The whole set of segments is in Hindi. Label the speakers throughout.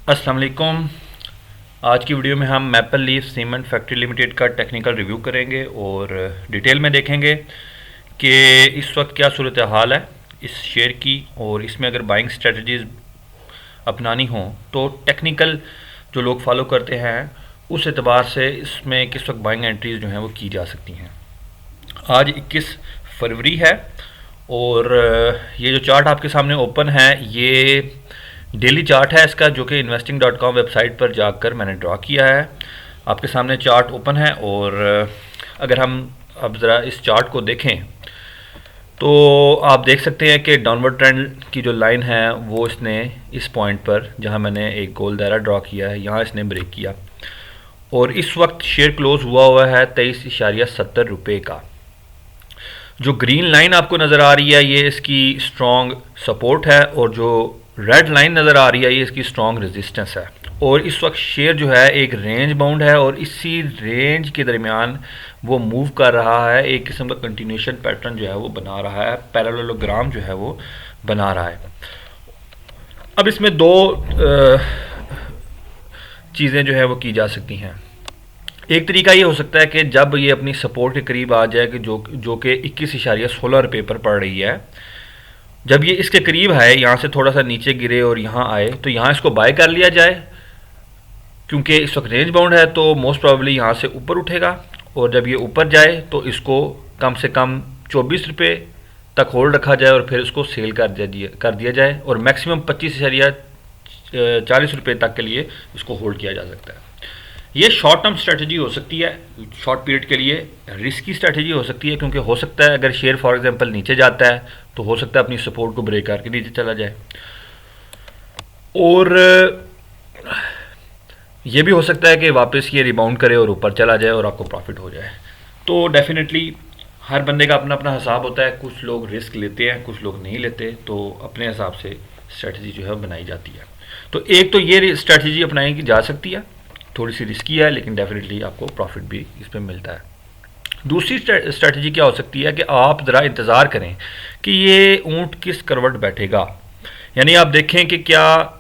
Speaker 1: अस्सलाम वालेकुम। आज की वीडियो में हम maple leaf cement factory limited का टेक्निकल रिव्यू करेंगे और डिटेल में देखेंगे कि इस वक्त क्या सूरत हाल है इस शेयर की, और इसमें अगर बाइंग स्ट्रेटजीज अपनानी हो तो टेक्निकल जो लोग फॉलो करते हैं उस एतबार से इसमें किस वक्त बाइंग एंट्रीज जो हैं वो की जा सकती हैं। आज 21 फरवरी है और ये जो चार्ट आपके सामने ओपन है ये डेली चार्ट है इसका, जो कि investing.com वेबसाइट पर जाकर मैंने ड्रा किया है। आपके सामने चार्ट ओपन है और अगर हम अब ज़रा इस चार्ट को देखें तो आप देख सकते हैं कि डाउनवर्ड ट्रेंड की जो लाइन है वो इसने इस पॉइंट पर, जहां मैंने एक गोल दायरा ड्रा किया है, यहाँ इसने ब्रेक किया और इस वक्त शेयर क्लोज हुआ है 23.70 रुपये का। जो ग्रीन लाइन आपको नज़र आ रही है ये इसकी स्ट्रॉन्ग सपोर्ट है और जो रेड लाइन नज़र आ रही है ये इसकी स्ट्रॉन्ग रेजिस्टेंस है। और इस वक्त शेयर जो है एक रेंज बाउंड है और इसी रेंज के दरमियान वो मूव कर रहा है, एक किस्म का कंटिन्यूशन पैटर्न जो है वो बना रहा है, पैरेललोग्राम जो है वो बना रहा है। अब इसमें दो चीज़ें जो है वो की जा सकती हैं। एक तरीका ये हो सकता है कि जब ये अपनी सपोर्ट के करीब आ जाए कि जो कि 21.16 रुपये पर पड़ रही है, जब ये इसके करीब है, यहाँ से थोड़ा सा नीचे गिरे और यहाँ आए तो यहाँ इसको बाय कर लिया जाए, क्योंकि इस वक्त रेंज बाउंड है तो मोस्ट प्रोबेबली यहाँ से ऊपर उठेगा और जब ये ऊपर जाए तो इसको कम से कम 24 रुपये तक होल्ड रखा जाए और फिर इसको सेल कर दिया जाए और मैक्सिमम 25.40 रुपये तक के लिए इसको होल्ड किया जा सकता है। ये शॉर्ट टर्म स्ट्रेटजी हो सकती है, शॉर्ट पीरियड के लिए रिस्की स्ट्रेटजी हो सकती है, क्योंकि हो सकता है अगर शेयर फॉर एग्जांपल नीचे जाता है तो हो सकता है अपनी सपोर्ट को ब्रेक करके नीचे चला जाए, और ये भी हो सकता है कि वापस ये रिबाउंड करे और ऊपर चला जाए और आपको प्रॉफिट हो जाए। तो डेफिनेटली हर बंदे का अपना अपना हिसाब होता है, कुछ लोग रिस्क लेते हैं कुछ लोग नहीं लेते, तो अपने हिसाब से स्ट्रेटजी जो है बनाई जाती है। तो एक तो ये स्ट्रेटजी अपनाई की जा सकती है, थोड़ी सी रिस्की है लेकिन डेफिनेटली आपको प्रॉफिट भी इस पर मिलता है। दूसरी स्ट्रेटजी क्या हो सकती है कि आप ज़रा इंतज़ार करें कि ये ऊंट किस करवट बैठेगा, यानी आप देखें कि क्या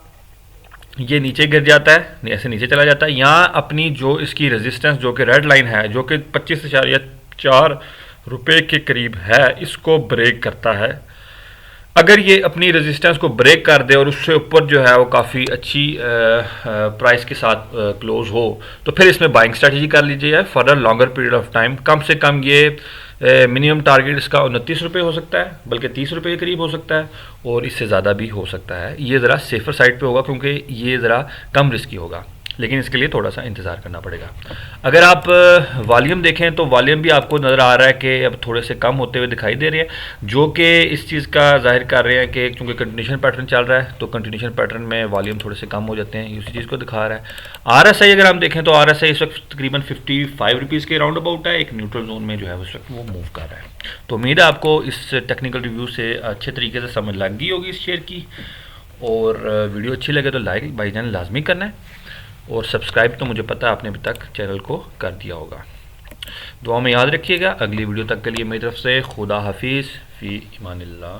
Speaker 1: ये नीचे गिर जाता है, ऐसे नीचे चला जाता है, या अपनी जो इसकी रेजिस्टेंस जो कि रेड लाइन है जो कि 25.4 रुपये के करीब है इसको ब्रेक करता है। अगर ये अपनी रेजिस्टेंस को ब्रेक कर दे और उससे ऊपर जो है वो काफ़ी अच्छी प्राइस के साथ क्लोज हो तो फिर इसमें बाइंग स्ट्रेटजी कर लीजिए for a longer period of time. कम से कम ये मिनिमम टारगेट इसका 29 रुपये हो सकता है, बल्कि 30 रुपये के करीब हो सकता है और इससे ज़्यादा भी हो सकता है। ये ज़रा सेफर साइड पे होगा क्योंकि ये ज़रा कम रिस्की होगा, लेकिन इसके लिए थोड़ा सा इंतज़ार करना पड़ेगा। अगर आप वॉल्यूम देखें तो वॉल्यूम भी आपको नज़र आ रहा है कि अब थोड़े से कम होते हुए दिखाई दे रहे हैं, जो कि इस चीज़ का जाहिर कर रहे हैं कि क्योंकि कंटिन्यूशन पैटर्न चल रहा है तो कंटिन्यूशन पैटर्न में वॉल्यूम थोड़े से कम हो जाते हैं, उसी चीज़ को दिखा रहा है। RSI अगर हम देखें तो RSI इस वक्त तकरीबन 55 रुपीज़ के राउंड अबाउट है, एक न्यूट्रल जोन में जो है उस वक्त वो मूव कर रहा है। तो उम्मीद है आपको इस टेक्निकल रिव्यू से अच्छे तरीके से समझ लग गई होगी इस शेयर की, और वीडियो अच्छी लगे तो लाइक भाईजान लाजमी करना है और सब्सक्राइब तो मुझे पता है आपने अभी तक चैनल को कर दिया होगा। दुआ में याद रखिएगा। अगली वीडियो तक के लिए मेरी तरफ से खुदा हाफिज़ फ़ी इमानिल्लाह।